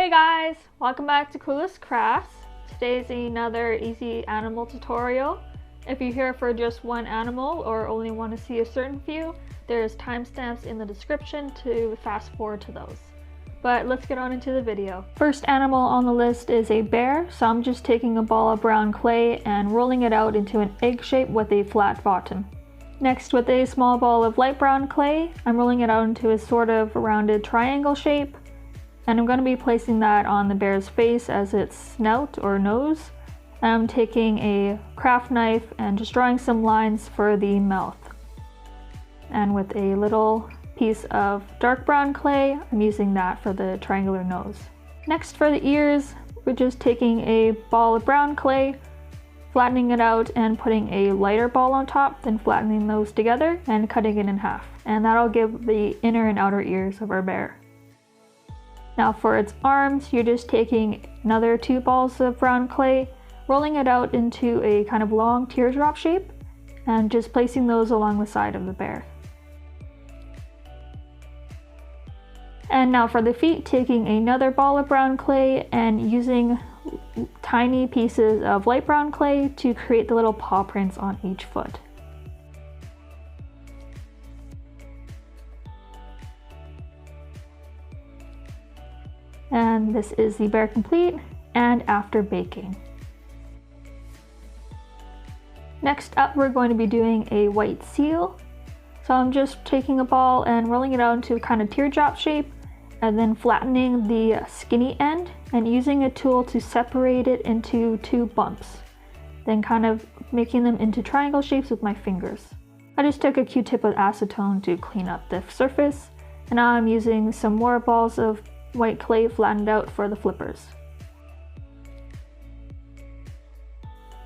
Hey guys, welcome back to Coolest Crafts. Today's another easy animal tutorial. If you're here for just one animal or only want to see a certain few, there's timestamps in the description to fast forward to those. But let's get on into the video. First animal on the list is a bear, so I'm just taking a ball of brown clay and rolling it out into an egg shape with a flat bottom. Next, with a small ball of light brown clay, I'm rolling it out into a sort of rounded triangle shape. And I'm going to be placing that on the bear's face as its snout or nose. And I'm taking a craft knife and just drawing some lines for the mouth. And with a little piece of dark brown clay, I'm using that for the triangular nose. Next, for the ears, we're just taking a ball of brown clay, flattening it out and putting a lighter ball on top, then flattening those together and cutting it in half. And that'll give the inner and outer ears of our bear. Now for its arms, you're just taking another 2 balls of brown clay, rolling it out into a kind of long teardrop shape, and just placing those along the side of the bear. And now for the feet, taking another ball of brown clay and using tiny pieces of light brown clay to create the little paw prints on each foot. And this is the bear complete and after baking. Next up, we're going to be doing a white seal. So I'm just taking a ball and rolling it out into a kind of teardrop shape and then flattening the skinny end and using a tool to separate it into 2 bumps. Then kind of making them into triangle shapes with my fingers. I just took a Q-tip with acetone to clean up the surface. And now I'm using some more balls of white clay flattened out for the flippers.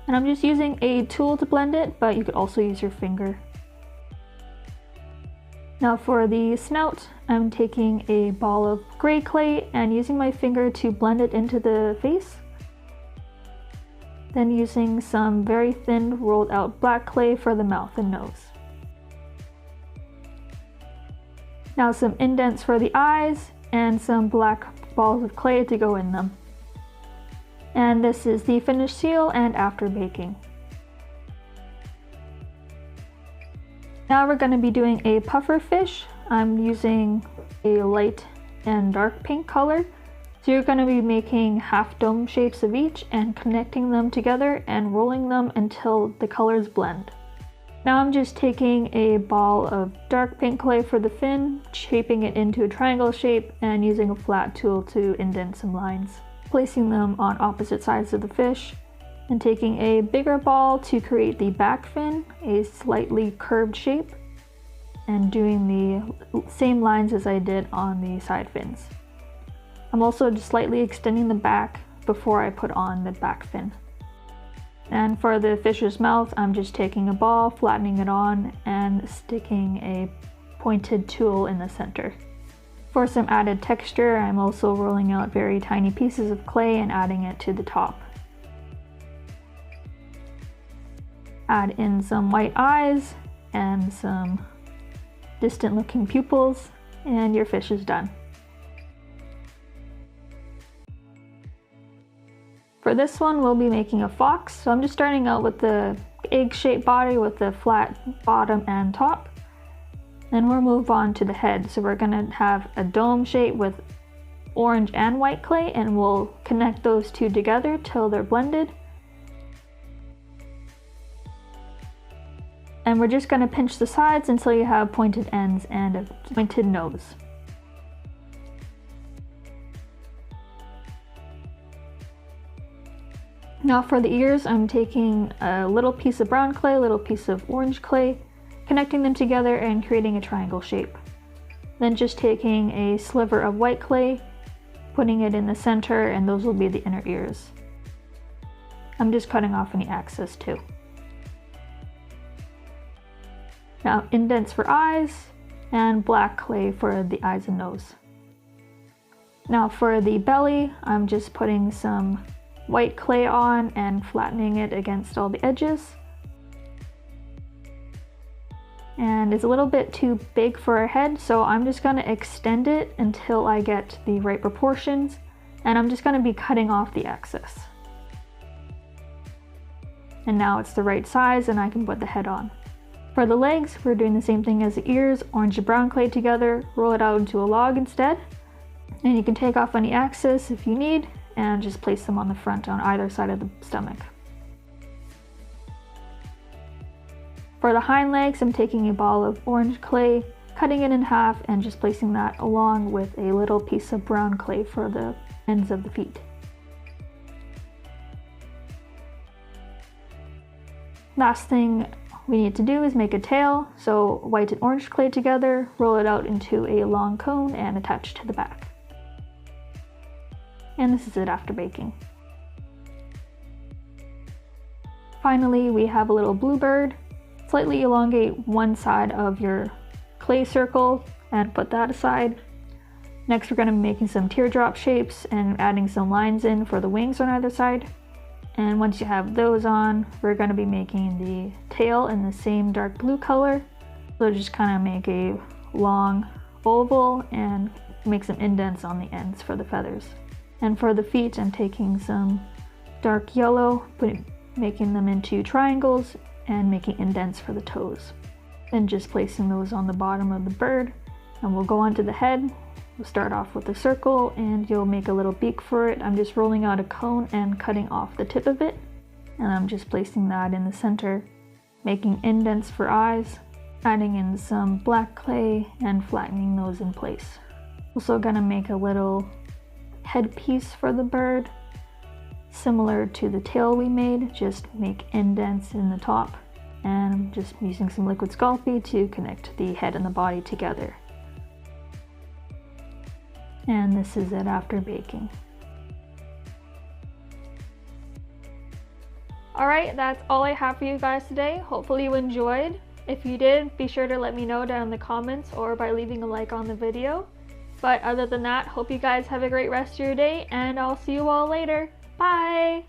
And I'm just using a tool to blend it, but you could also use your finger. Now for the snout, I'm taking a ball of gray clay and using my finger to blend it into the face. Then using some very thin rolled out black clay for the mouth and nose. Now some indents for the eyes and some black balls of clay to go in them. And this is the finished seal and after baking. Now we're going to be doing a puffer fish. I'm using a light and dark pink color. So you're going to be making half dome shapes of each and connecting them together and rolling them until the colors blend. Now I'm just taking a ball of dark pink clay for the fin, shaping it into a triangle shape and using a flat tool to indent some lines. Placing them on opposite sides of the fish and taking a bigger ball to create the back fin, a slightly curved shape, and doing the same lines as I did on the side fins. I'm also just slightly extending the back before I put on the back fin. And for the fish's mouth, I'm just taking a ball, flattening it on, and sticking a pointed tool in the center. For some added texture, I'm also rolling out very tiny pieces of clay and adding it to the top. Add in some white eyes and some distant looking pupils, and your fish is done. For this one, we'll be making a fox. So I'm just starting out with the egg-shaped body with the flat bottom and top. And we'll move on to the head. So we're gonna have a dome shape with orange and white clay, and we'll connect those 2 together till they're blended. And we're just gonna pinch the sides until you have pointed ends and a pointed nose. Now for the ears, I'm taking a little piece of brown clay, a little piece of orange clay, connecting them together and creating a triangle shape. Then just taking a sliver of white clay, putting it in the center, and those will be the inner ears. I'm just cutting off any excess too. Now indents for eyes and black clay for the eyes and nose. Now for the belly, I'm just putting some white clay on and flattening it against all the edges. And it's a little bit too big for her head, so I'm just going to extend it until I get the right proportions And I'm just going to be cutting off the excess. And now it's the right size and I can put the head on. For the legs, we're doing the same thing as the ears, orange and brown clay together, roll it out into a log instead. And you can take off any excess if you need and just place them on the front on either side of the stomach. For the hind legs, I'm taking a ball of orange clay, cutting it in half and just placing that along with a little piece of brown clay for the ends of the feet. Last thing we need to do is make a tail, so white and orange clay together, roll it out into a long cone and attach to the back. And this is it after baking. Finally, we have a little bluebird. Slightly elongate one side of your clay circle and put that aside. Next, we're going to be making some teardrop shapes and adding some lines in for the wings on either side. And once you have those on, we're going to be making the tail in the same dark blue color. So just kind of make a long oval and make some indents on the ends for the feathers. And for the feet, I'm taking some dark yellow, making them into triangles and making indents for the toes. Then just placing those on the bottom of the bird. And we'll go on to the head. We'll start off with a circle and you'll make a little beak for it. I'm just rolling out a cone and cutting off the tip of it. And I'm just placing that in the center, making indents for eyes, adding in some black clay and flattening those in place. Also gonna make a little headpiece for the bird, similar to the tail we made, just make indents in the top. And I'm just using some liquid Sculpey to connect the head and the body together. And this is it after baking. Alright, that's all I have for you guys today. Hopefully you enjoyed. If you did, be sure to let me know down in the comments or by leaving a like on the video. But other than that, hope you guys have a great rest of your day and I'll see you all later. Bye!